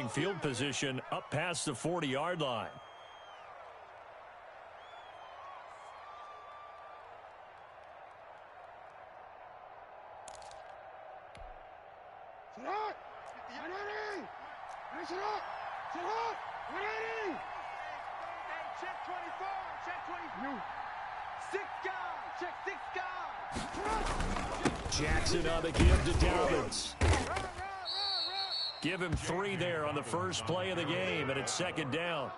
starting field position up past the 40-yard line. Jackson on the give to Dobbins. Give him 3 there on the first play of the game, and it's second down.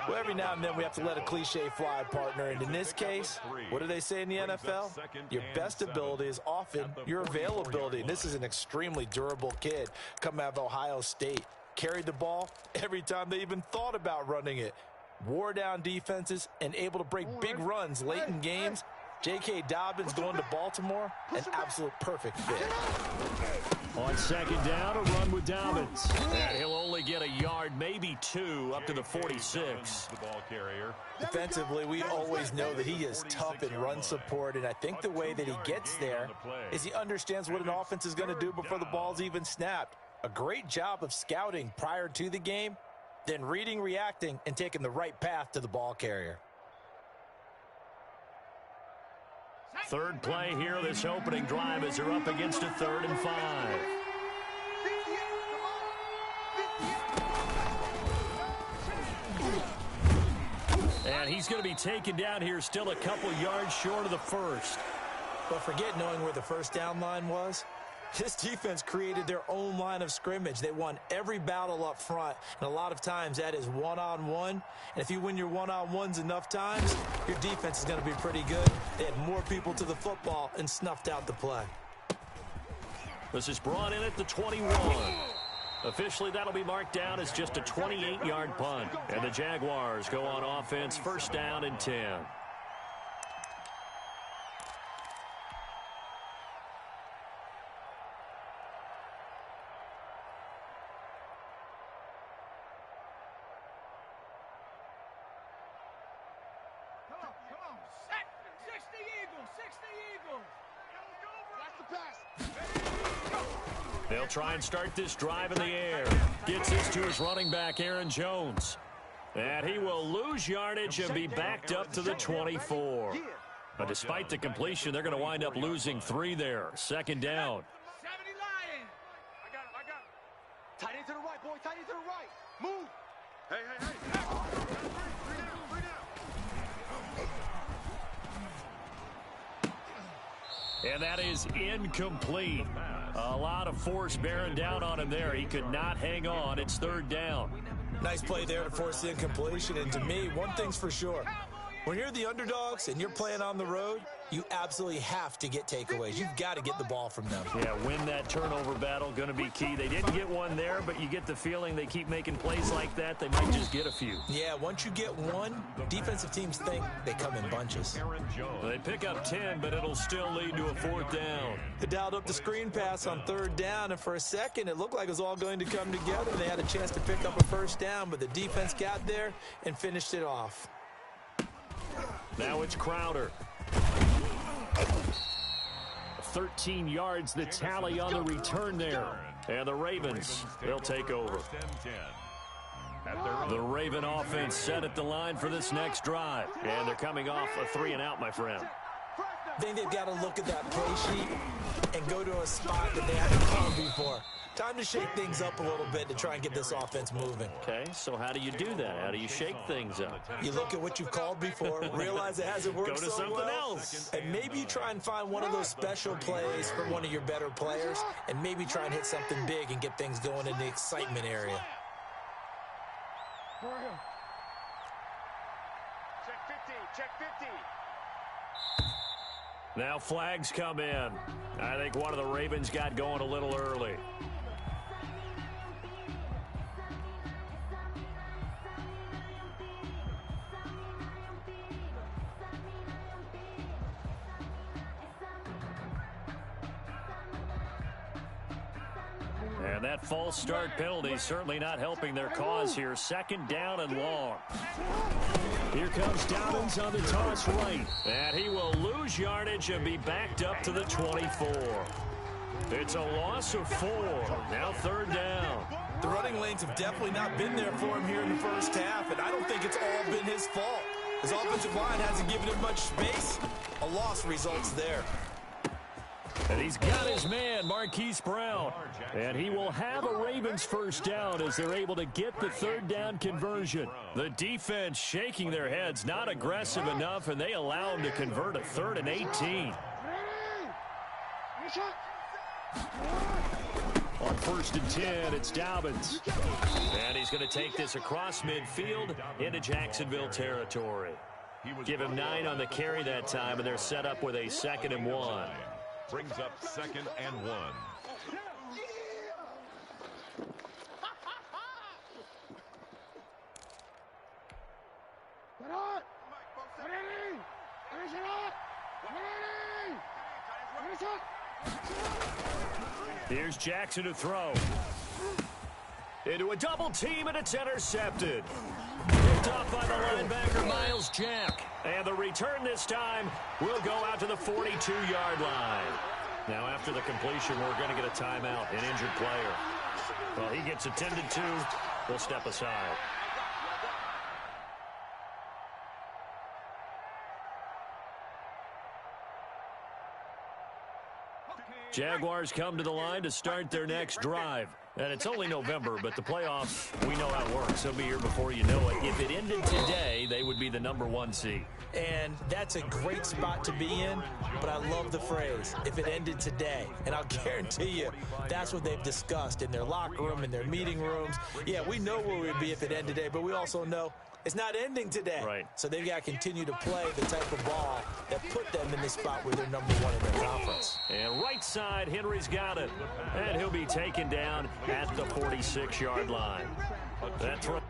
Well, every now and then we have to let a cliche fly, partner. And in this case, what do they say in the NFL? Your best ability is often your availability. And this is an extremely durable kid coming out of Ohio State. Carried the ball every time they even thought about running it. Wore down defenses and able to break big runs late in games. J.K. Dobbins going to Baltimore, an absolute perfect fit. On second down, a run with Dobbins. And he'll only get a yard, maybe 2, up to the 46. Defensively, we always know that he is tough in run support, and I think the way that he gets there is he understands what an offense is going to do before the ball's even snapped. A great job of scouting prior to the game, then reading, reacting, and taking the right path to the ball carrier. Third play here, this opening drive as they're up against a 3rd and 5. And he's going to be taken down here, still a couple yards short of the first. But forget knowing where the first down line was. This defense created their own line of scrimmage. They won every battle up front, and a lot of times that is one-on-one. And if you win your one-on-ones enough times, your defense is going to be pretty good. They had more people to the football and snuffed out the play. This is brought in at the 21. Officially, that'll be marked down as just a 28-yard punt. And the Jaguars go on offense, first down and 10. They'll try and start this drive in the air. Gets this to his running back, Aaron Jones. And he will lose yardage and be backed up to the 24. But despite the completion, they're going to wind up losing 3 there. Second down. I got it. Tight end to the right, boy. Tight end to the right. Move. Hey. And that is incomplete. A lot of force bearing down on him there. He could not hang on. It's 3rd down. Nice play there to force the incompletion. And to me, one thing's for sure. When you're the underdogs and you're playing on the road, you absolutely have to get takeaways. You've got to get the ball from them. Yeah, win that turnover battle, going to be key. They didn't get one there, but you get the feeling they keep making plays like that, they might just get a few. Yeah, once you get one, defensive teams think they come in bunches. They pick up 10, but it'll still lead to a 4th down. They dialed up the screen pass on 3rd down, and for a second, it looked like it was all going to come together. They had a chance to pick up a first down, but the defense got there and finished it off. Now it's Crowder. 13 yards, the tally on the return there. And the Ravens, they'll take over. The Raven offense set at the line for this next drive. And they're coming off a 3-and-out, my friend. I think they've got to look at that play sheet and go to a spot that they haven't called before. Time to shake things up a little bit to try and get this offense moving. Okay, so how do you do that? How do you shake things up? You look at what you've called before, realize it hasn't worked Go to so something well, else. and maybe you try and find one of those special plays for one of your better players, and maybe try and hit something big and get things going in the excitement area. Check 50. Now flags come in. I think one of the Ravens got going a little early. And that false start penalty certainly not helping their cause here. Second down and long. Here comes Dobbins on the toss right. And he will lose yardage and be backed up to the 24. It's a loss of 4. Now 3rd down. The running lanes have definitely not been there for him here in the first half, and I don't think it's all been his fault. His offensive line hasn't given him much space. A loss results there. And he's got his man, Marquise Brown. And he will have a Ravens first down as they're able to get the third down conversion. The defense shaking their heads, not aggressive enough, and they allow him to convert a 3rd and 18. On 1st and 10, it's Dobbins. And he's going to take this across midfield into Jacksonville territory. Give him 9 on the carry that time, and they're set up with a 2nd and 1. Brings up 2nd and 1. Here's Jackson to throw. Into a double team, and it's intercepted. Picked off by the linebacker, Miles Jack. And the return this time will go out to the 42-yard line. Now, after the completion, we're going to get a timeout, an injured player. Well, he gets attended to. We'll step aside. Jaguars come to the line to start their next drive. And it's only November, but the playoffs, we know how it works. They'll be here before you know it. If it ended today, they would be the #1 seed. And that's a great spot to be in, but I love the phrase, if it ended today. And I'll guarantee you, that's what they've discussed in their locker room, in their meeting rooms. Yeah, we know where we'd be if it ended today, but we also know it's not ending today. Right. So they've got to continue to play the type of ball that put them in the spot where they're #1 in their conference. And right side, Henry's got it. And he'll be taken down at the 46-yard line. That's right.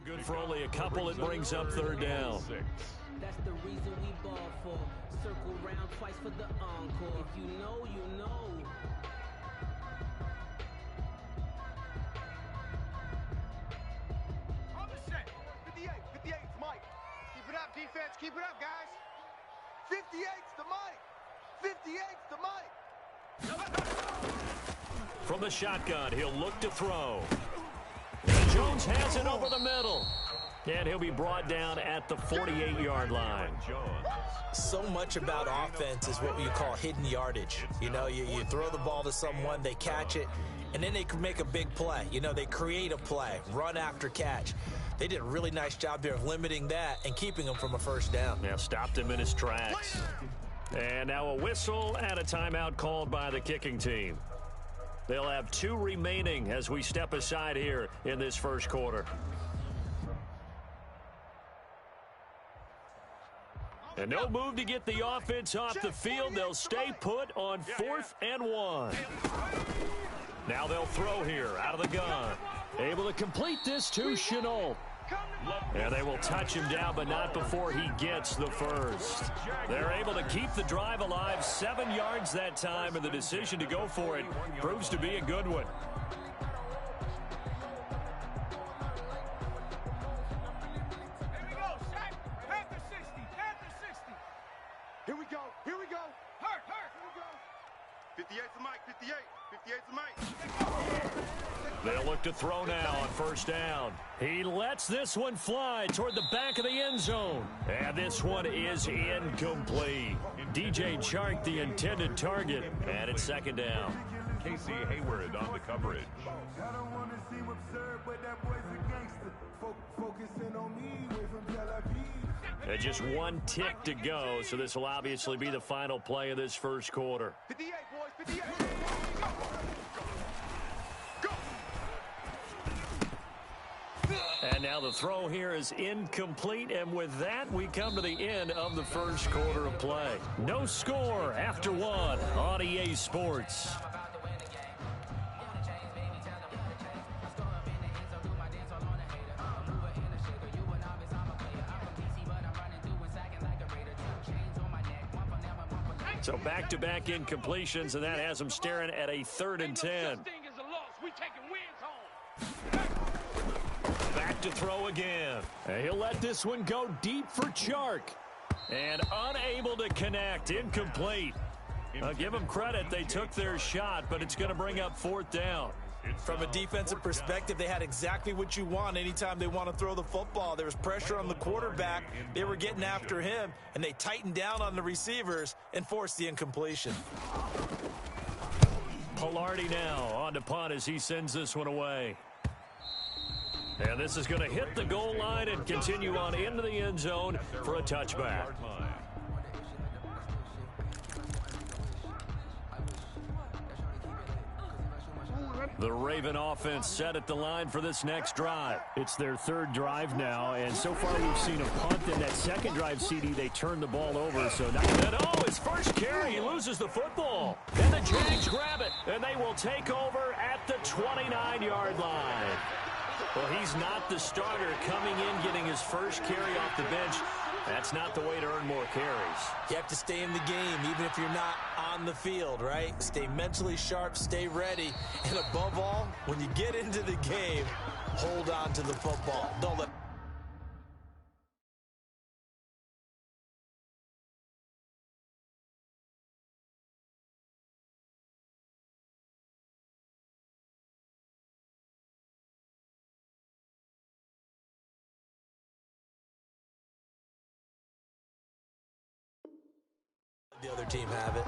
Good for only a couple. It brings up 3rd down. That's the reason we ball for. Circle round twice for the encore. If you know, you know. On the set. 58. 58's Mike. Keep it up, defense. Keep it up, guys. 58's the Mike. 58's the Mike. From the shotgun, he'll look to throw. And Jones has it over the middle. And he'll be brought down at the 48-yard line. So much about offense is what you call hidden yardage. You know, you throw the ball to someone, they catch it, and then they can make a big play. You know, they create a play, run after catch. They did a really nice job there of limiting that and keeping him from a first down. Now stopped him in his tracks. And now a whistle and a timeout called by the kicking team. They'll have 2 remaining as we step aside here in this first quarter. And no move to get the offense off the field. They'll stay put on 4th and 1. Now they'll throw here out of the gun. Able to complete this to Chenault. And they will touch him down, but not before he gets the first. They're able to keep the drive alive, 7 yards that time, and the decision to go for it proves to be a good one. Here we go. Here we go. Hurt. Here we go. 58's the Mike. 58. 58's the Mike. They'll look to throw now on first down. He lets this one fly toward the back of the end zone. And this one is incomplete. DJ Chark, the intended target, and it's 2nd down. Casey Hayward on the coverage. I don't want to seem absurd, but that boy's a gangster. Focusing on me, away from Tel Aviv. And just one tick to go, so this will obviously be the final play of this first quarter. 58, boys, 58. Go. And now the throw here is incomplete, and with that, we come to the end of the first quarter of play. No score after one on EA Sports. So back-to-back incompletions, and that has them staring at a 3rd and 10. Back to throw again. And he'll let this one go deep for Chark. And unable to connect. Incomplete. I'll give them credit. They took their shot, but it's going to bring up 4th down. From a defensive perspective, they had exactly what you want anytime they want to throw the football. There was pressure on the quarterback. They were getting after him, and they tightened down on the receivers and forced the incompletion. Pilardi now on to punt as he sends this one away. And this is going to hit the goal line and continue on into the end zone for a touchback. The Raven offense set at the line for this next drive. It's their 3rd drive now, and so far we've seen a punt. In that 2nd drive, CD, they turned the ball over. So now, his first carry, he loses the football. And the Jags grab it, and they will take over at the 29-yard line. Well, he's not the starter coming in, getting his first carry off the bench. That's not the way to earn more carries. You have to stay in the game, even if you're not on the field, right? Stay mentally sharp, stay ready, and above all, when you get into the game, hold on to the football. Don't let... the other team have it.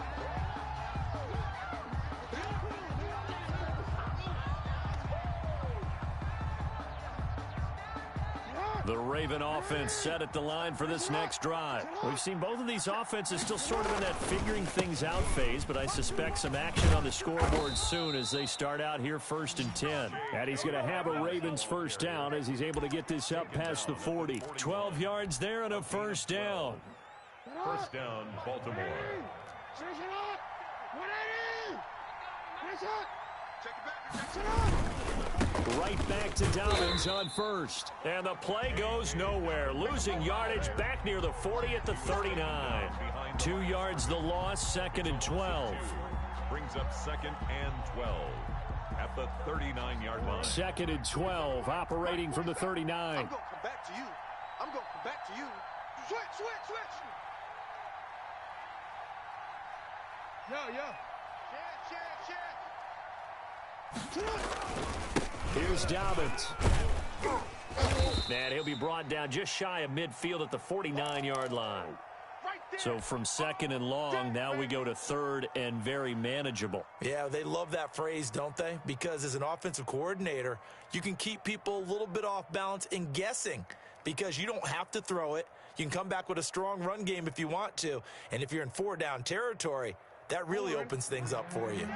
The Raven offense set at the line for this next drive. We've seen both of these offenses still sort of in that figuring things out phase, but I suspect some action on the scoreboard soon as they start out here 1st and 10. And he's going to have a Ravens first down as he's able to get this up past the 40. 12 yards there and a first down. First down, Baltimore. Right back to Dobbins on first. And the play goes nowhere. Losing yardage back near the 40 at the 39. 2 yards the loss, 2nd and 12. Brings up 2nd and 12 at the 39-yard line. 2nd and 12, operating from the 39. I'm going to come back to you. I'm going to come back to you. Switch. Here's Dobbins. And he'll be brought down just shy of midfield at the 49-yard line. So from 2nd and long, now we go to 3rd and very manageable. Yeah, they love that phrase, don't they? Because as an offensive coordinator, you can keep people a little bit off balance and guessing because you don't have to throw it. You can come back with a strong run game if you want to. And if you're in 4-down territory, that really opens things up for you.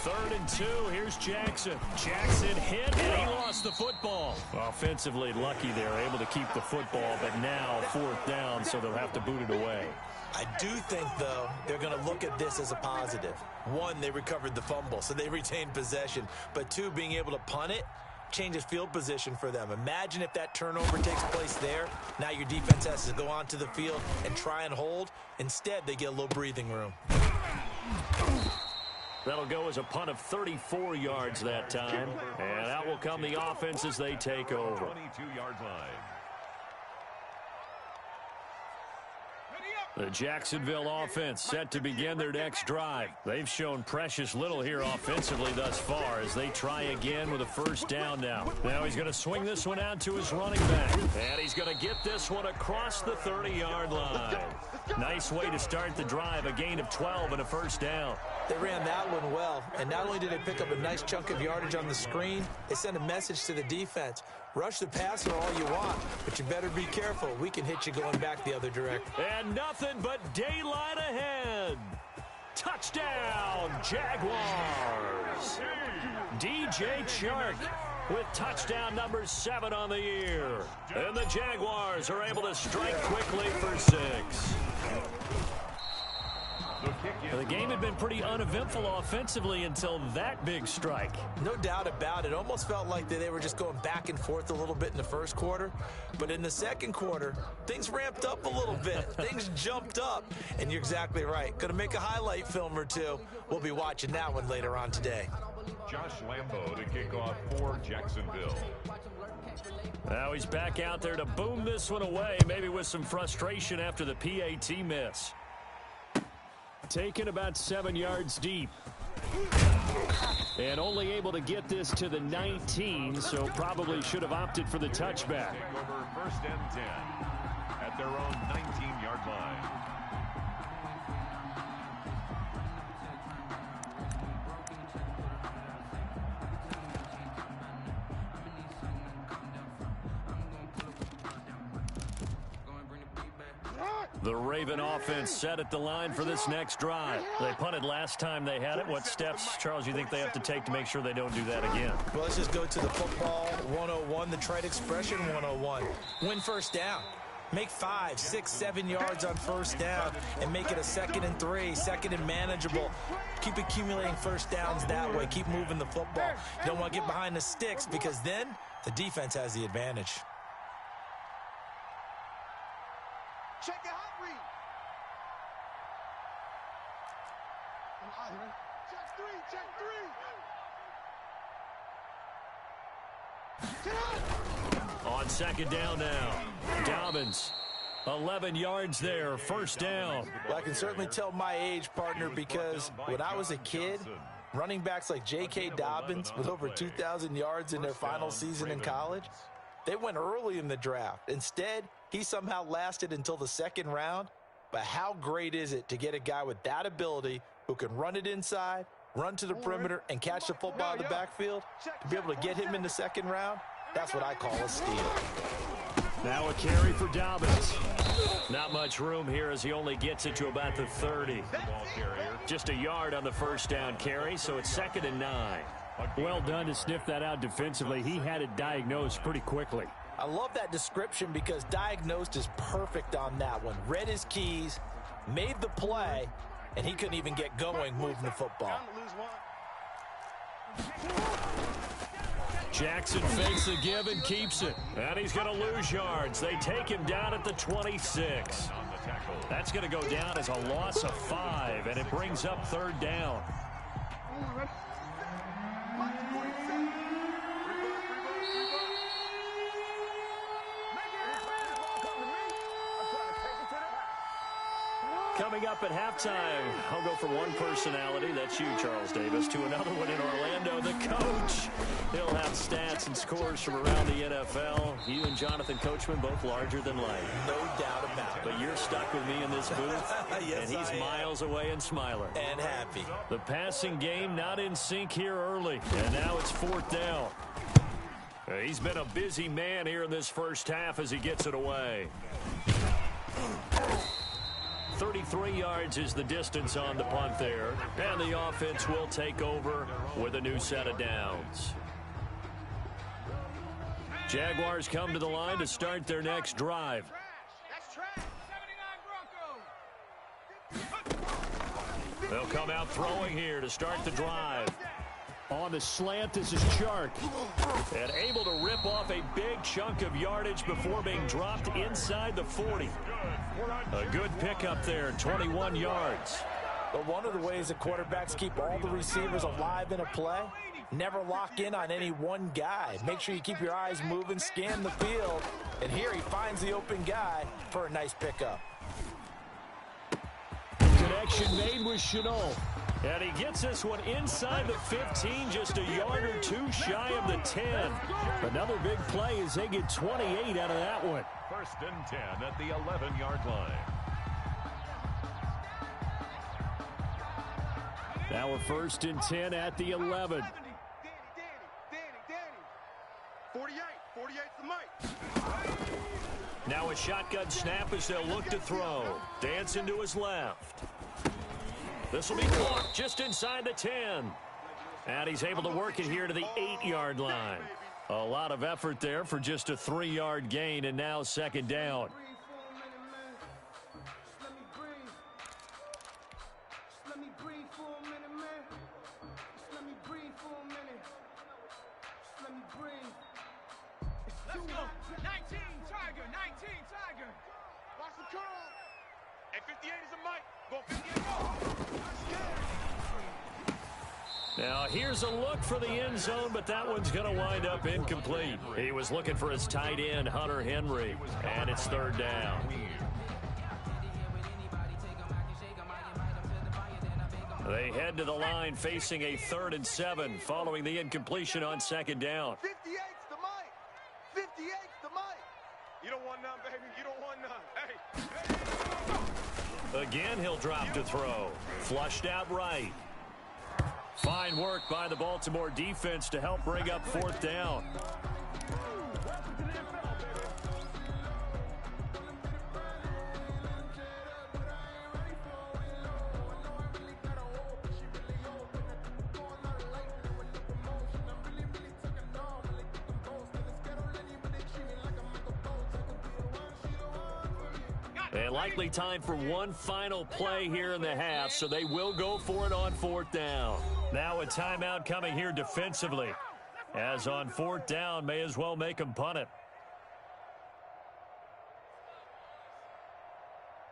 Third and 2, here's Jackson. Jackson hit, and he lost the football. Offensively lucky there, able to keep the football, but now 4th down, so they'll have to boot it away. I do think, though, they're going to look at this as a positive. 1, they recovered the fumble, so they retained possession. But 2, being able to punt it changes field position for them. Imagine if that turnover takes place there. Now your defense has to go onto the field and try and hold. Instead, they get a little breathing room. That'll go as a punt of 34 yards that time. And out will come the offense as they take over. 22-yard line. The Jacksonville offense set to begin their next drive. They've shown precious little here offensively thus far as they try again with a first down now. Now he's going to swing this one out to his running back. And he's going to get this one across the 30-yard line. Nice way to start the drive, a gain of 12 and a first down. They ran that one well, and not only did they pick up a nice chunk of yardage on the screen, they sent a message to the defense. Rush the passer all you want, but you better be careful. We can hit you going back the other direction. And nothing but daylight ahead. Touchdown, Jaguars. DJ Chark with touchdown number 7 on the year. And the Jaguars are able to strike quickly for 6. The game had been pretty uneventful offensively until that big strike. No doubt about it. Almost felt like they were just going back and forth a little bit in the first quarter. But in the second quarter, things ramped up a little bit. Things jumped up. And you're exactly right. Going to make a highlight film or two. We'll be watching that one later on today. Josh Lambo to kick off for Jacksonville. Now he's back out there to boom this one away, maybe with some frustration after the PAT miss. Taken about 7 yards deep. And only able to get this to the 19, so probably should have opted for the touchback. Over first and 10 at their own 19-yard line. The Raven offense set at the line for this next drive. They punted last time they had it. What steps, Charles, you think they have to take to make sure they don't do that again? Well, let's just go to the football 101, the trite expression 101. Win first down. Make 5, 6, 7 yards on first down and make it a 2nd and 3, 2nd and manageable. Keep accumulating first downs that way. Keep moving the football. You don't want to get behind the sticks because then the defense has the advantage. Check it hot read. Check 3. On second down now, Dobbins, 11 yards there, first down. Well, I can certainly tell my age, partner, because when I was a kid, running backs like J.K. Dobbins with over 2,000 yards in their final season in college, they went early in the draft. Instead, he somehow lasted until the 2nd round. But how great is it to get a guy with that ability who can run it inside, run to the perimeter, and catch the football out of the backfield? To be able to get him in the 2nd round, that's what I call a steal. Now a carry for Dobbins. Not much room here as he only gets it to about the 30. Just a yard on the first down carry, so it's 2nd and 9. Well done to sniff that out defensively. He had it diagnosed pretty quickly. I love that description because diagnosed is perfect on that one. Read his keys, made the play, and he couldn't even get going moving the football. Jackson fakes the give and keeps it. And he's going to lose yards. They take him down at the 26. That's going to go down as a loss of 5, and it brings up 3rd down. Coming up at halftime, I'll go from one personality, that's you, Charles Davis, to another one in Orlando, the coach. He'll have stats and scores from around the NFL. You and Jonathan Coachman, both larger than life. No doubt about it. But you're stuck with me in this booth, yes, and he's miles away and smiling. And happy. The passing game not in sync here early, and now it's 4th down. He's been a busy man here in this first half as he gets it away. 33 yards is the distance on the punt there. And the offense will take over with a new set of downs. Jaguars come to the line to start their next drive. They'll come out throwing here to start the drive. On the slant, this is Chark. And able to rip off a big chunk of yardage before being dropped inside the 40. A good pickup there, 21 yards. But one of the ways that quarterbacks keep all the receivers alive in a play, never lock in on any one guy. Make sure you keep your eyes moving, scan the field. And here he finds the open guy for a nice pickup. connection made with Chenault. And he gets this one inside the 15, just a yard or two shy of the 10. Another big play as they get 28 out of that one. 1st and 10 at the 11-yard line. Now a 1st and 10 at the 11. Danny. 48's the mic. Now a shotgun snap as they'll look to throw. Dancing to his left. This will be blocked just inside the 10. And he's able to work it here to the 8-yard line. A lot of effort there for just a 3-yard gain, and now 2nd down. Let's go. 19 Tiger. Watch the curl. And 58 is a mic. Go 58. Now here's a look for the end zone, but that one's going to wind up incomplete. He was looking for his tight end, Hunter Henry, and it's 3rd down. They head to the line facing a 3rd and 7 following the incompletion on 2nd down. 58's the mic. 58's the mic. You don't want none, baby. You don't want none. Hey. Again, he'll drop to throw. Flushed out right. Fine work by the Baltimore defense to help bring up 4th down. And likely time for one final play here in the half, so they will go for it on 4th down. Now a timeout coming here defensively. As on 4th down, may as well make them punt it.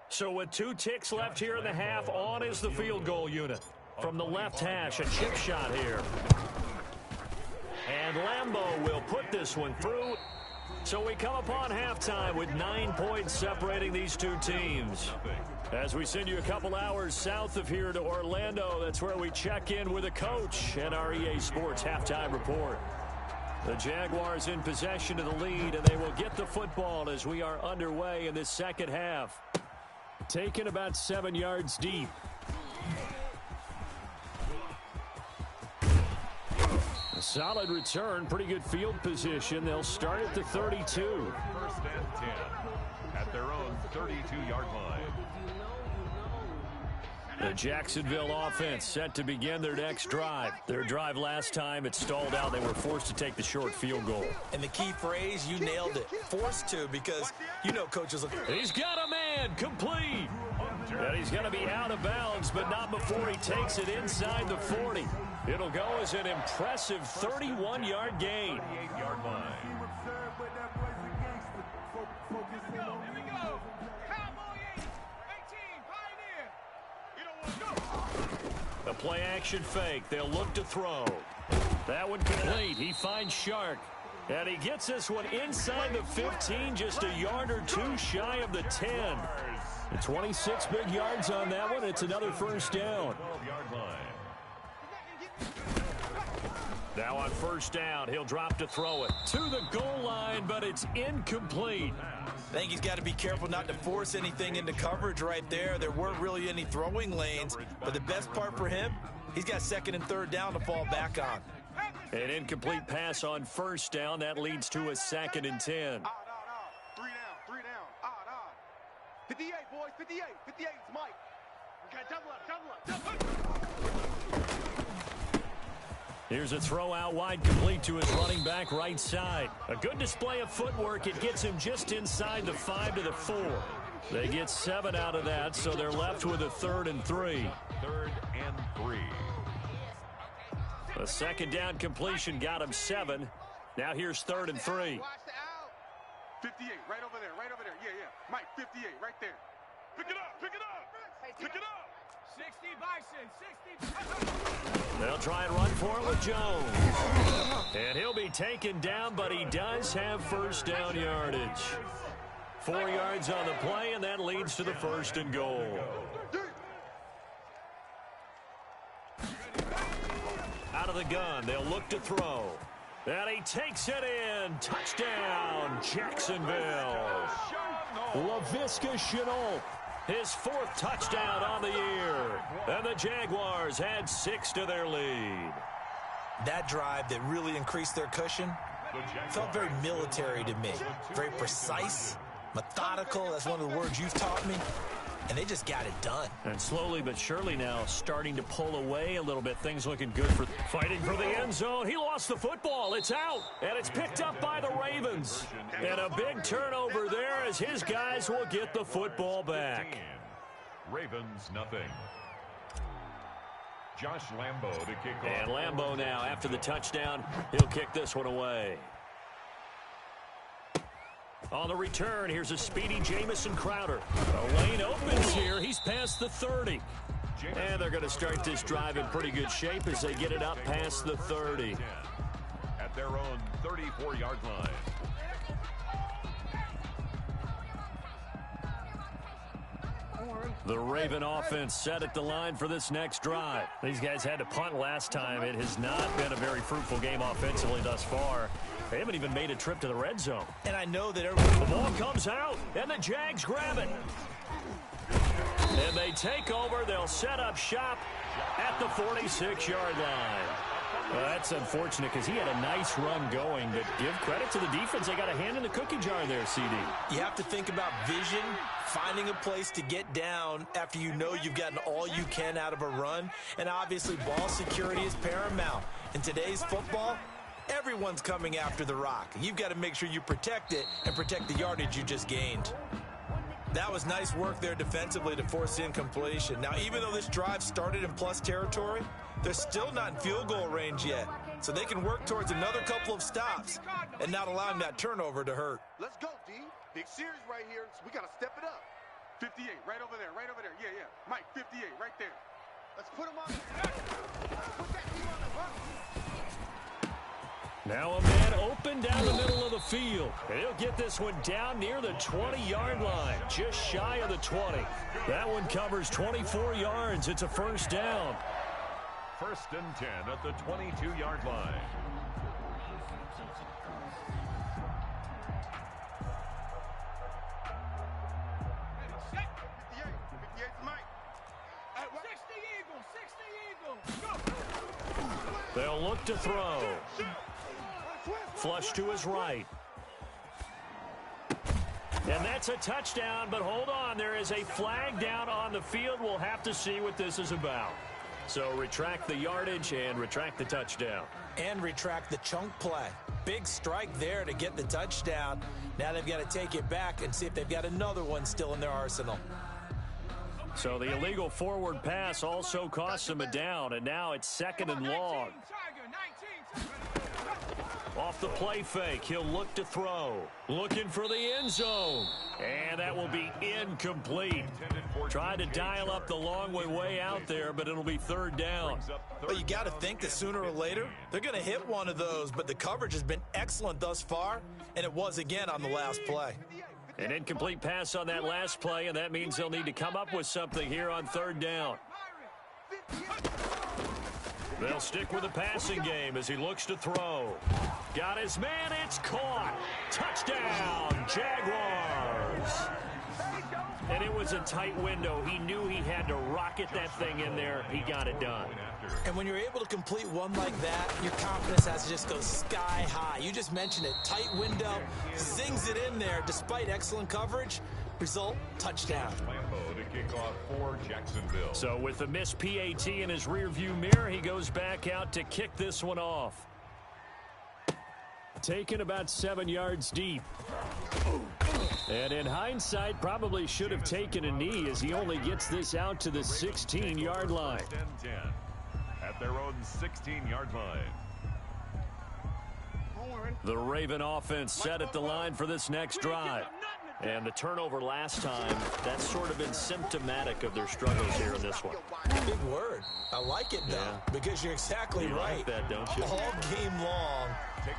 So with 2 ticks left here in the half, on is the field goal unit. From the left hash, a chip shot here. And Lambeau will put this one through. So we come upon halftime with 9 points separating these two teams. As we send you a couple hours south of here to Orlando, that's where we check in with a coach and our EA Sports halftime report. The Jaguars in possession of the lead, and they will get the football as we are underway in this second half. Taken about 7 yards deep. A solid return, pretty good field position. They'll start at the 32. 1st and 10 at their own 32-yard line. The Jacksonville offense set to begin their next drive. Their drive last time, it stalled out. They were forced to take the short field goal. And the key phrase, you nailed it. Forced to, because you know coaches look. He's got a man, complete. And he's going to be out of bounds, but not before he takes it inside the 40. It'll go as an impressive 31-yard gain. 38-yard line. Here we go. Cowboy 8. 18. Pioneer. You don't want to go. A play-action fake. They'll look to throw. That one complete. He finds Shark. And he gets this one inside the 15, just a yard or two shy of the 10. 26 big yards on that one. It's another 1st down. 12-yard line. Now on 1st down, he'll drop to throw it to the goal line, but it's incomplete. I think he's got to be careful not to force anything into coverage right there. There weren't really any throwing lanes, but the best part for him, he's got 2nd and 3rd down to fall back on. An incomplete pass on 1st down. That leads to a 2nd and 10. 3 down. 58, boys. 58. 58 is Mike. Okay, double up. Here's a throw out wide, complete to his running back right side. A good display of footwork. It gets him just inside the 5 to the 4. They get 7 out of that, so they're left with a 3rd and 3. 3rd and 3. A 2nd down completion got him 7. Now here's 3rd and 3. Watch the out. 58, right over there. Yeah. Mike, 58, right there. Pick it up. Pick it up. 60 Bison, 60. They'll try and run for it with Jones. And he'll be taken down, but he does have 1st down yardage. 4 yards on the play, and that leads to the 1st and goal. out of the gun. They'll look to throw. And he takes it in. Touchdown, Jacksonville. Laviska Shenault, his 4th touchdown on the year. And the Jaguars had 6 to their lead. That drive that really increased their cushion felt very military to me. Very precise, methodical. That's one of the words you've taught me. And they just got it done. And slowly but surely now starting to pull away a little bit. Things looking good for fighting for the end zone. He lost the football. It's out. And it's picked up by the Ravens. And a big turnover there as his guys will get the football back. Ravens nothing. Josh Lambo to kick off. And Lambo now after the touchdown. He'll kick this one away. On the return, here's a speedy Jamison Crowder. The lane opens here. He's past the 30. And they're going to start this drive in pretty good shape as they get it up past the 30. At their own 34-yard line. The Raven offense set at the line for this next drive. These guys had to punt last time. It has not been a very fruitful game offensively thus far. They haven't even made a trip to the red zone. And I know that the ball comes out, and the Jags grab it. And they take over. They'll set up shop at the 46-yard line. Well, that's unfortunate because he had a nice run going, but give credit to the defense. They got a hand in the cookie jar there, CD. You have to think about vision, finding a place to get down after you know you've gotten all you can out of a run, and obviously ball security is paramount. In today's football, everyone's coming after the rock. You've got to make sure you protect it and protect the yardage you just gained. That was nice work there defensively to force incompletion. Now, even though this drive started in plus territory, they're still not in field goal range yet. So they can work towards another couple of stops and not allowing that turnover to hurt. Let's go, D. Big series right here. So we got to step it up. 58, right over there, right over there. Yeah, yeah. Mike, 58, right there. Let's put him on. Put that team on the run. Now a man open down the middle of the field. And he'll get this one down near the 20-yard line, just shy of the 20. That one covers 24 yards. It's a first down. 1st and 10 at the 22-yard line. They'll look to throw. Flush to his right. And that's a touchdown, but hold on. There is a flag down on the field. We'll have to see what this is about. So retract the yardage and retract the touchdown. And retract the chunk play. Big strike there to get the touchdown. Now they've got to take it back and see if they've got another one still in their arsenal. So the illegal forward pass also costs him a down, and now it's 2nd and long. Off the play fake, he'll look to throw. Looking for the end zone. And that will be incomplete. Tried to dial up the long way out there, but it'll be 3rd down. Well, you got to think that sooner or later, they're going to hit one of those, but the coverage has been excellent thus far, and it was again on the last play. An incomplete pass on that last play, and that means they'll need to come up with something here on 3rd down. They'll stick with the passing game as he looks to throw. Got his man, it's caught. Touchdown, Jaguars. And it was a tight window. He knew he had to rocket that thing in there. He got it done. And when you're able to complete one like that, your confidence has to just go sky high. You just mentioned it. Tight window, zings it in there despite excellent coverage. Result, touchdown. Lambo to kick off for Jacksonville. So with the missed PAT in his rearview mirror, he goes back out to kick this one off. Taken about 7 yards deep. And in hindsight, probably should have taken a knee as he only gets this out to the 16-yard line. 10 at their own 16-yard line. The Raven offense set at the line for this next drive. And the turnover last time, that's sort of been symptomatic of their struggles here in this one. Big word. I like it, though, because you're exactly right. You like that, don't you? All game long,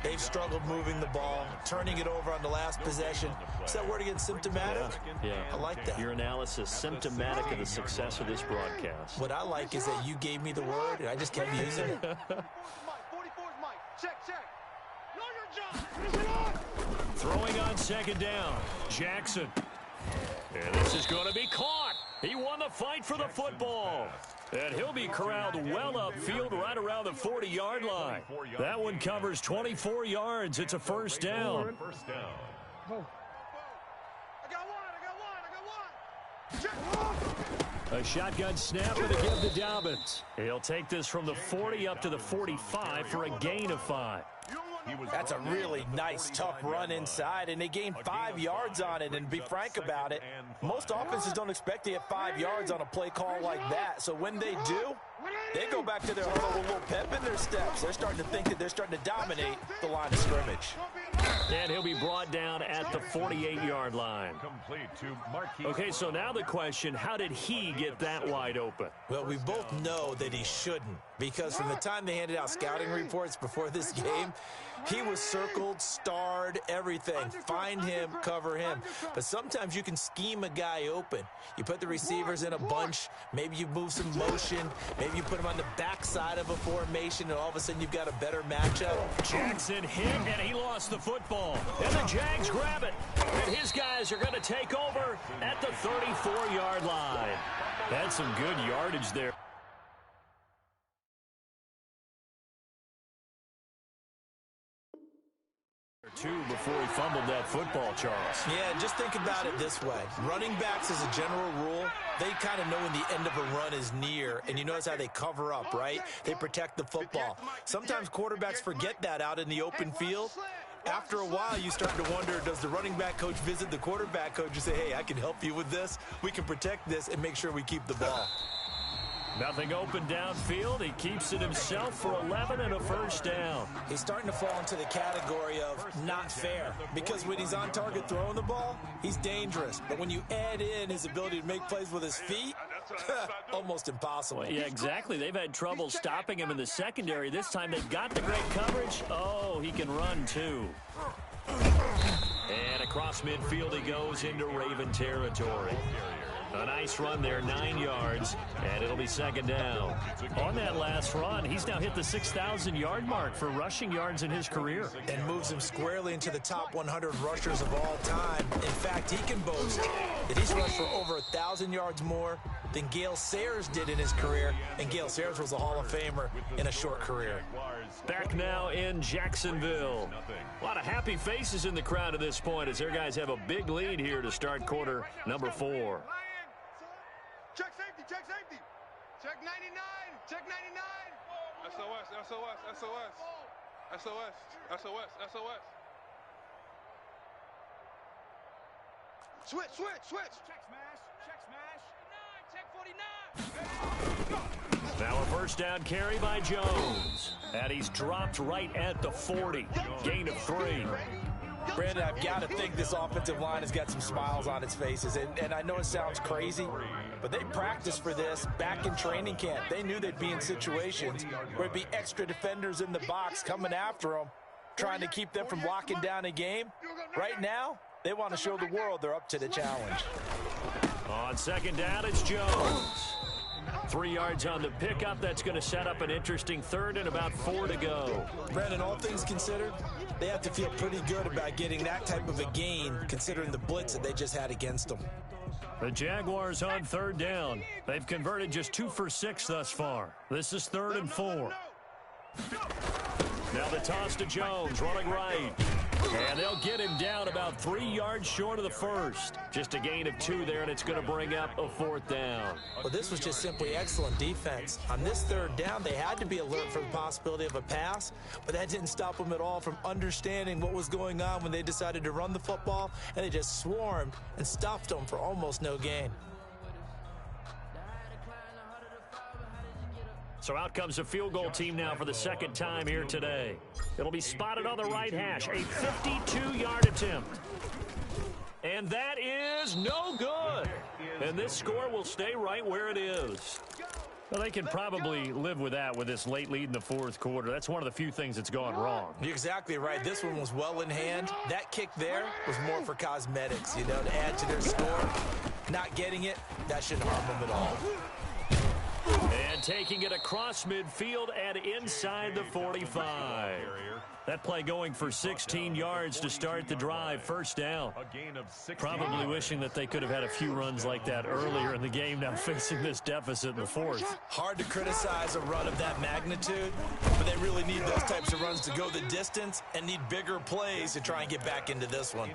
They've struggled moving the ball, turning it over on the last possession. Is that word again, symptomatic? Yeah. I like that. Your analysis, symptomatic of the success of this broadcast. What I like is that you gave me the word, and I just kept using it. 44's Mike. Check. Know your job. Throwing on second down, Jackson. And this is going to be caught. He won the fight for the football. And he'll be corralled well upfield right around the 40-yard line. That one covers 24 yards. It's a first down. A shotgun snap and a give to Dobbins. He'll take this from the 40 up to the 45 for a gain of 5. That's a really nice, tough run inside, and they gained 5 yards on it. And to be frank about it, most offenses don't expect to get 5 yards on a play call like that. So when they do, they go back to their huddle with a little pep in their steps. They're starting to think that they're starting to dominate the line of scrimmage. And he'll be brought down at the 48-yard line. Okay, so now the question, how did he get that wide open? Well, we both know that he shouldn't, because from the time they handed out scouting reports before this game, he was circled, starred, everything. Find him, cover him. But sometimes you can scheme a guy open. You put the receivers in a bunch. Maybe you move some motion. Maybe you put him on the backside of a formation, and all of a sudden you've got a better matchup. Jackson hit, and he lost the football. And the Jags grab it. And his guys are going to take over at the 34-yard line. That's some good yardage there. Two before he fumbled that football, Charles. Yeah, just think about it this way. Running backs, as a general rule, they kind of know when the end of a run is near, and you notice how they cover up, right? They protect the football. Sometimes quarterbacks forget that out in the open field. After a while, you start to wonder, does the running back coach visit the quarterback coach and say, hey, I can help you with this. We can protect this and make sure we keep the ball. Nothing open downfield. He keeps it himself for 11 and a first down. He's starting to fall into the category of not fair, because when he's on target throwing the ball, he's dangerous. But when you add in his ability to make plays with his feet, almost impossible. Well, yeah, exactly. They've had trouble stopping him in the secondary. This time they've got the great coverage. Oh, he can run too. And across midfield he goes into Raven territory. A nice run there, 9 yards, and it'll be second down. On that last run, he's now hit the 6,000-yard mark for rushing yards in his career. And moves him squarely into the top 100 rushers of all time. In fact, he can boast that he's rushed for over 1,000 yards more than Gale Sayers did in his career, and Gale Sayers was a Hall of Famer in a short career. Back now in Jacksonville. A lot of happy faces in the crowd at this point as their guys have a big lead here to start quarter number 4. Check safety. Check 99. Check 99. SOS. Switch. Check smash. Check 49. Now a first down carry by Jones. And he's dropped right at the 40. Gain of 3. Brandon, I've got to think this offensive line has got some smiles on its faces. And I know it sounds crazy, but they practiced for this back in training camp. They knew they'd be in situations where it'd be extra defenders in the box coming after them, trying to keep them from locking down a game. Right now, they want to show the world they're up to the challenge. On second down, it's Jones. 3 yards on the pickup. That's going to set up an interesting third and about 4 to go. Brandon, all things considered, they have to feel pretty good about getting that type of a gain, considering the blitz that they just had against them. The Jaguars on third down. They've converted just 2 for 6 thus far. This is 3rd and 4. Now the toss to Jones, running right. And they'll get him down about 3 yards short of the first. Just a gain of 2 there, and it's going to bring up a 4th down. Well, this was just simply excellent defense. On this 3rd down, they had to be alert for the possibility of a pass, but that didn't stop them at all from understanding what was going on when they decided to run the football, and they just swarmed and stuffed them for almost no gain. So out comes a field goal team now for the second time here today. It'll be spotted on the right hash. A 52-yard attempt. And that is no good. And this score will stay right where it is. Well, they can probably live with that with this late lead in the fourth quarter. That's one of the few things that's gone wrong. You're exactly right. This one was well in hand. That kick there was more for cosmetics, you know, to add to their score. Not getting it, that shouldn't harm them at all. And taking it across midfield and inside the 45. That play going for 16 yards to start the drive. First down. Probably wishing that they could have had a few runs like that earlier in the game, now facing this deficit in the fourth. Hard to criticize a run of that magnitude, but they really need those types of runs to go the distance and need bigger plays to try and get back into this one.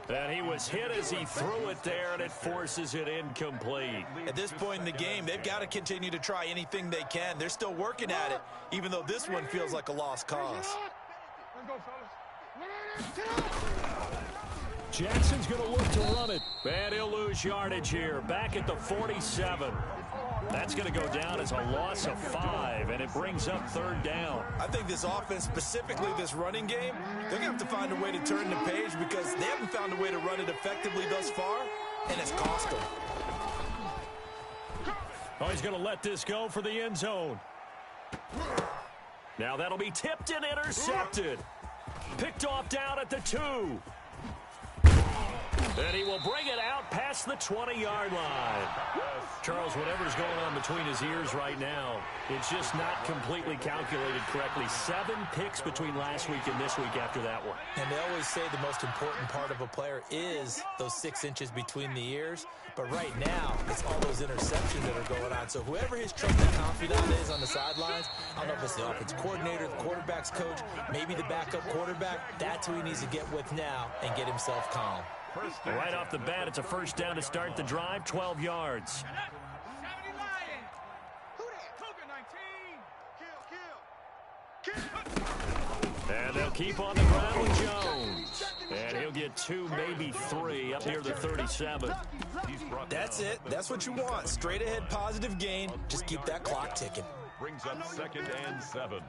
And he was hit as he threw it there, and it forces it incomplete. At this point in the game, they've got to continue to try anything they can. They're still working at it, even though this one feels like a lost cause. Jackson's going to look to run it. And he'll lose yardage here. Back at the 47. That's going to go down as a loss of 5, and it brings up third down. I think this offense, specifically this running game, they're going to have to find a way to turn the page because they haven't found a way to run it effectively thus far, and it's cost them. Oh, he's going to let this go for the end zone. Now that'll be tipped and intercepted. Picked off down at the 2. And he will bring it out past the 20-yard line. Charles, whatever's going on between his ears right now, it's just not completely calculated correctly. 7 picks between last week and this week after that one. And they always say the most important part of a player is those 6 inches between the ears. But right now, it's all those interceptions that are going on. So whoever his trusted confidant is on the sidelines, I don't know if it's the offense coordinator, the quarterback's coach, maybe the backup quarterback, that's who he needs to get with now and get himself calm. Right off the bat, it's a first down to start the drive, 12 yards. And they'll keep on the ground with Jones. And he'll get 2, maybe 3, up near the 37. That's it. That's what you want. Straight ahead positive gain. Just keep that clock ticking. Brings up 2nd and 7.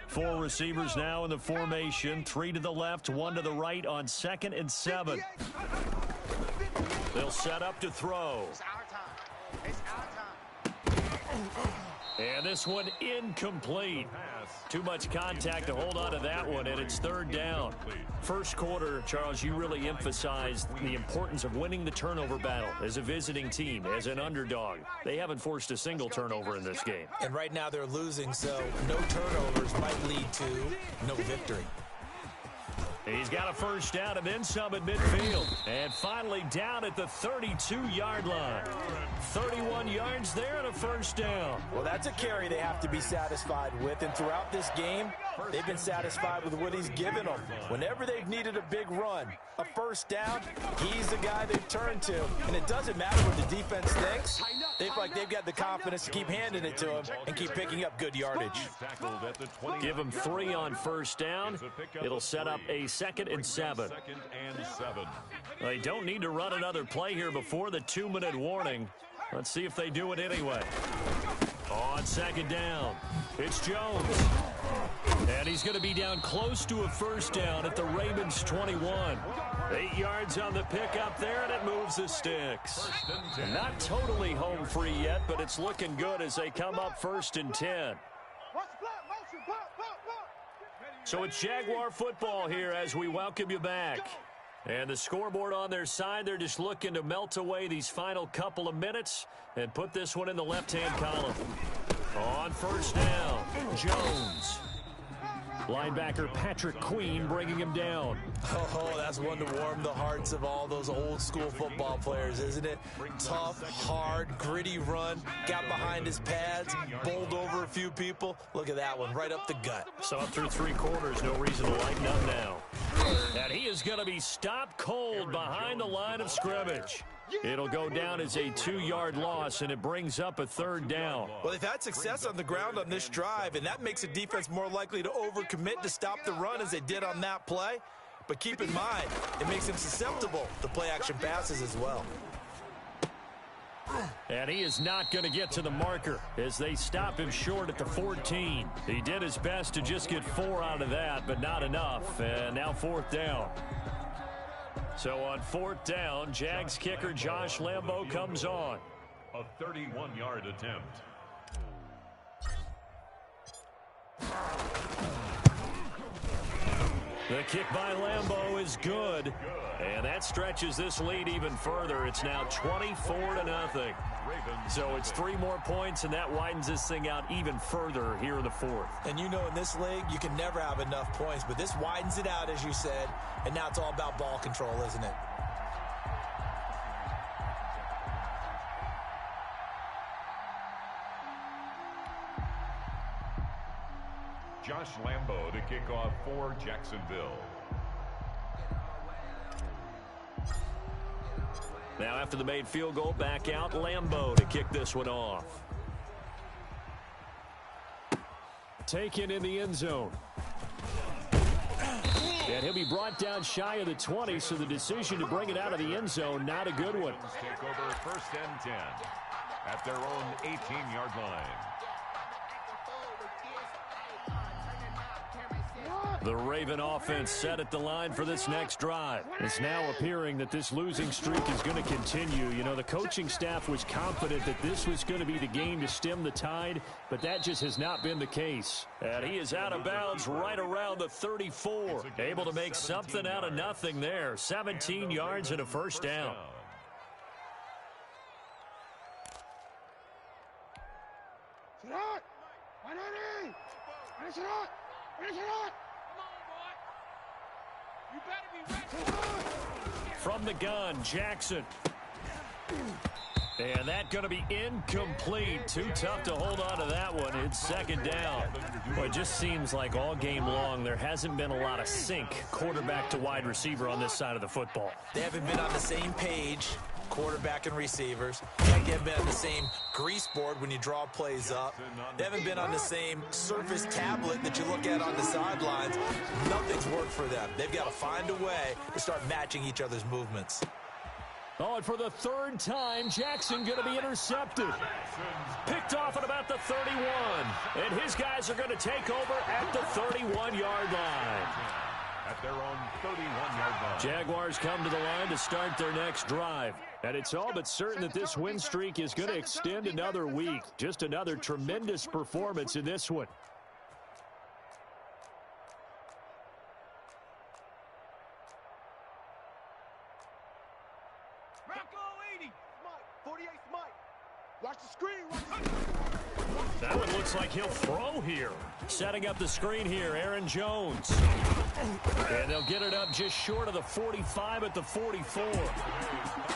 Four receivers now in the formation. 3 to the left, 1 to the right on 2nd and 7. They'll set up to throw. And this one incomplete. Too much contact to hold on to that one, and it's third down. First quarter, Charles, you really emphasized the importance of winning the turnover battle as a visiting team, as an underdog. They haven't forced a single turnover in this game. And right now they're losing, so no turnovers might lead to no victory. He's got a first down and then some at midfield. And finally down at the 32-yard line. 31 yards there and a first down. Well, that's a carry they have to be satisfied with. And throughout this game, they've been satisfied with what he's given them. Whenever they've needed a big run, a first down, he's the guy they've turned to. And it doesn't matter what the defense thinks. They feel like they've got the confidence to keep handing it to him and keep picking up good yardage. Give him 3 on first down. It'll set up a 2nd and 7. They don't need to run another play here before the 2-minute warning. Let's see if they do it anyway. On 2nd down, it's Jones. And he's going to be down close to a first down at the Ravens 21. 8 yards on the pickup there, and it moves the sticks. Not totally home free yet, but it's looking good as they come up 1st and 10. So it's Jaguar football here as we welcome you back. And the scoreboard on their side, they're just looking to melt away these final couple of minutes and put this one in the left-hand column. On first down, Jones. Linebacker Patrick Queen bringing him down. Oh, that's one to warm the hearts of all those old-school football players, isn't it? Tough, hard, gritty run. Got behind his pads, bowled over a few people. Look at that one, right up the gut. So up through 3 quarters, no reason to lighten up now. And he is going to be stopped cold behind the line of scrimmage. It'll go down as a 2-yard loss, and it brings up a third down. Well, they've had success on the ground on this drive, and that makes a defense more likely to overcommit to stop the run as they did on that play. But keep in mind, it makes them susceptible to play-action passes as well. And he is not going to get to the marker as they stop him short at the 14. He did his best to just get 4 out of that, but not enough. And now 4th down. So on 4th down, Jags kicker Josh Lambo comes on. A 31-yard attempt. The kick by Lambo is good. And that stretches this lead even further. It's now 24-0. So it's 3 more points, and that widens this thing out even further here in the 4th. And you know, in this league, you can never have enough points, but this widens it out, as you said, and now it's all about ball control, isn't it? Josh Lambo to kick off for Jacksonville. Now after the made field goal, back out Lambo to kick this one off. Taken in the end zone. And he'll be brought down shy of the 20, so the decision to bring it out of the end zone, not a good one. Take over 1st and 10 at their own 18-yard line. The Raven offense set at the line for this next drive. It's now appearing that this losing streak is going to continue. You know, the coaching staff was confident that this was going to be the game to stem the tide, but that just has not been the case. And he is out of bounds right around the 34. Able to make something out of nothing there. 17 yards and a 1st down. From the gun, Jackson. And that going to be incomplete. Too tough to hold on to that one. It's 2nd down. Well, it just seems like all game long there hasn't been a lot of sync quarterback to wide receiver on this side of the football. They haven't been on the same page, quarterback and receivers. They haven't been on the same grease board when you draw plays up. They haven't been on the same Surface tablet that you look at on the sidelines. Nothing's worked for them. They've got to find a way to start matching each other's movements. Oh, and for the 3rd time, Jackson going to be intercepted. Picked off at about the 31. And his guys are going to take over at the 31-yard line. At their own 31-yard line. Jaguars come to the line to start their next drive. And it's all but certain that this win streak is going to extend another week. Just another tremendous performance in this one. Watch the screen. That one looks like he'll throw here. Setting up the screen here, Aaron Jones. And they'll get it up just short of the 45 at the 44.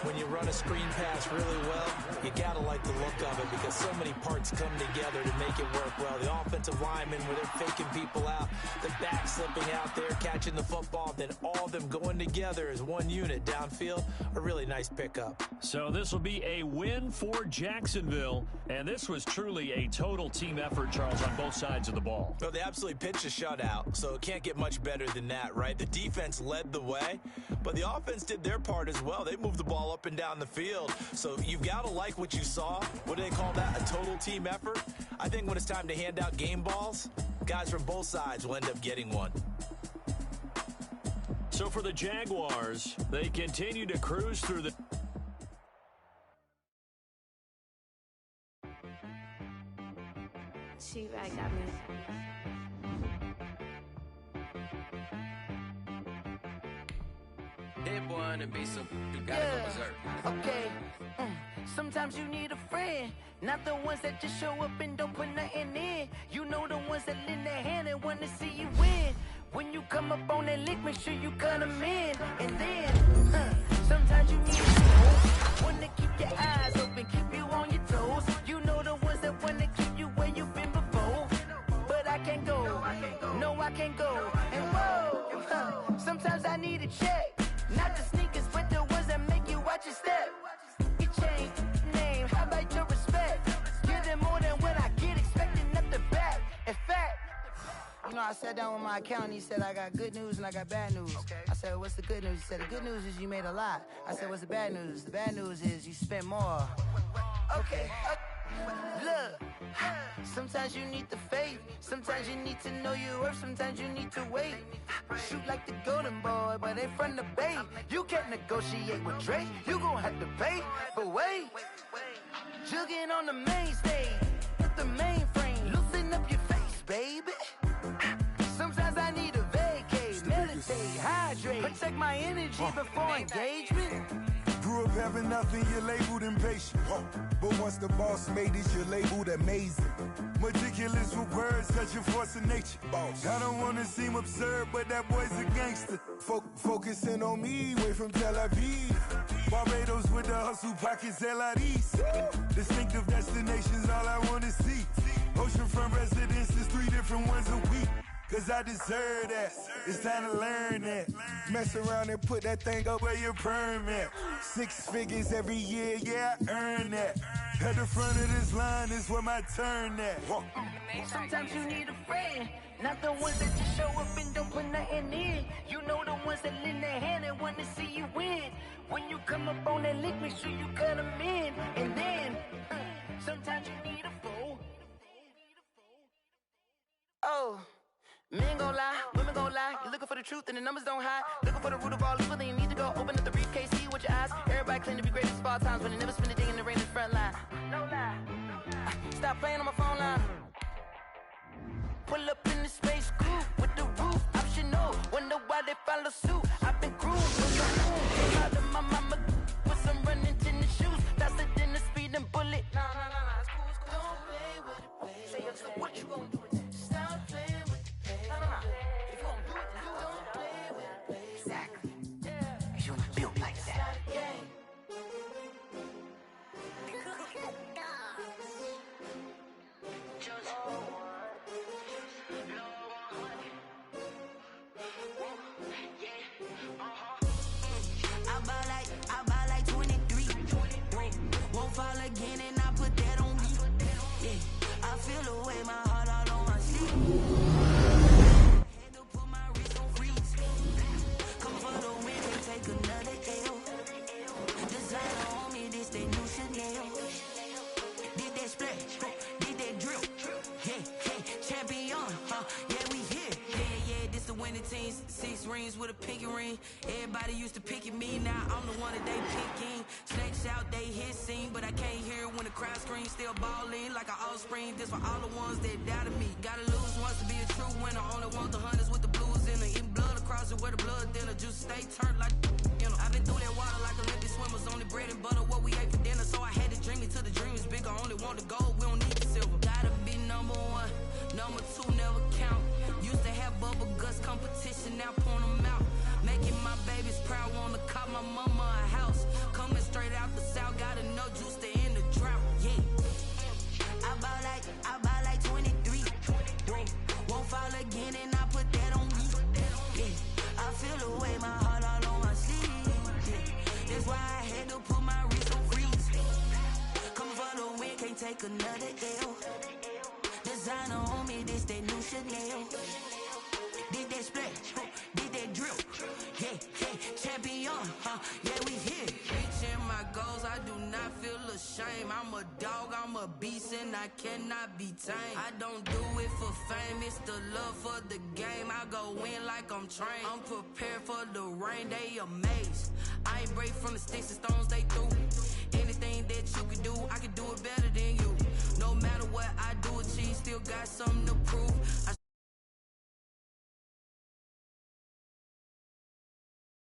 When you run a screen pass really well, you got to like the look of it because so many parts come together to make it work well. The offensive linemen, where they're faking people out, the back slipping out there, catching the football, then all of them going together as one unit downfield. A really nice pickup. So this will be a win for Jacksonville, and this was truly a total team effort, Charles, on both sides of the ball. Well, they absolutely pitched a shutout, so it can't get much better than that, right? The defense led the way, but the offense did their part as well. They moved the ball up and down the field, so you've got to like what you saw. What do they call that? A total team effort? I think when it's time to hand out game balls, guys from both sides will end up getting one. So for the Jaguars, they continue to cruise through the... She-Rag got me. Hit one and be some, you gotta go berserk. Okay. Sometimes you need a friend, not the ones that just show up and don't put nothing in. You know the ones that lend their hand and want to see you win. When you come up on that lick, make sure you cut them in. And then, sometimes you need a one to keep your eyes open, keep you on your toes. You know the ones that want to keep you where you've been before. But I can't go, no I can't go. And whoa, sometimes I need a check. Not the sneakers, but the ones that make you watch your step. You change name, how about your respect? Give them more than what I get, expecting nothing back. In fact, you know, I sat down with my accountant. He said, I got good news and I got bad news. I said, what's the good news? He said, the good news is you made a lot. I said, what's the bad news? The bad news is you spent more. Okay. Look, sometimes you need the faith. Sometimes you need to know your worth. Sometimes you need to wait. Shoot like the golden boy, but ain't from the bay. You can't negotiate with Drake. You gon' have to pay. But wait, jugging on the main stage with the mainframe. Loosen up your face, baby. Sometimes I need a vacate, meditate, hydrate, protect my energy before engagement. Grew up having nothing, you're labeled impatient. But once the boss made it, you're labeled amazing. Meticulous with words, such a force of nature. I don't wanna seem absurd, but that boy's a gangster. Focusing on me, way from Tel Aviv. Barbados with the hustle pockets, LIDs. Distinctive destinations, all I wanna see. Oceanfront residences, 3 different ones a week. Cause I deserve that, it's time to learn that. Mess around and put that thing up where your permit. 6 figures every year, yeah, I earn that. At the front of this line is where my turn at. Sometimes you need a friend, not the ones that just show up and don't put nothing in. You know the ones that lend their hand and want to see you win. When you come up on that lick, make sure you cut them in. And then, sometimes you need a fool. Oh. Men gon' lie, women gon' lie. You're looking for the truth and the numbers don't hide. Looking for the root of all evil, then you need to go open up the briefcase, see with your eyes. Everybody claim to be greatest of all times, but they never spend a day in the rain in the front line. No lie. Stop playing on my phone line. Pull up in the space coupe with the roof optional. Wonder why they follow suit. I've been groomed from the womb. Came out of my mama with some running tennis shoes. Faster than the speeding bullet. No, it's cool, it's cool. Don't play with it, baby. Say so what you gon' do with it? Stop playing with it. If you gon' do it, then don't play with it, baby. Exactly. Cause you built like that. I buy like 23. Won't fall again and I put that on me. Yeah, I feel the way my heart all on my sleeve. Had to put my wrist on freeze. Come for the win and take another L. Designer on me, this that new Chanel. Did that splash, did that drill. Hey, champion, yeah, we here. Yeah, this the winning team. 6 rings with a pinky ring. Everybody used to pick at me, now I'm the one that they picking. Snakes out, they hit scene, but I can't hear when the crowd screams. Still balling like an offspring. This for all the ones that doubted me. Gotta lose once to be a true winner. Only want the hunters with the blues in it. Eating blood across it where the blood thinner. Just stay turned like, you know. I've been through that water like Olympic swimmers. Only bread and butter, what we ate for dinner. So I had to dream it till the dream is bigger. Only want the gold, we don't need the silver. Gotta be number 1, number 2 never count. Used to have bubble guts competition, now point them out. Making my babies proud, wanna call my mama a house. Coming straight out the south, got enough juice to end the drought. Yeah, I buy like 23. Won't fall again and I put that on me. Yeah, I feel the way my heart all on my sleeve. Yeah, that's why I had to put my wrist on freeze. Coming for the win, can't take another L. Designer on me, this that new Chanel. Did that splash, did that drill. Yeah, champion, yeah, we here. Reaching my goals, I do not feel ashamed. I'm a dog, I'm a beast, and I cannot be tamed. I don't do it for fame, it's the love for the game. I go in like I'm trained. I'm prepared for the rain, they amazed. I ain't break from the sticks and stones they threw. Anything that you can do, I can do it better than you. No matter what I do, achieve, still got something to prove.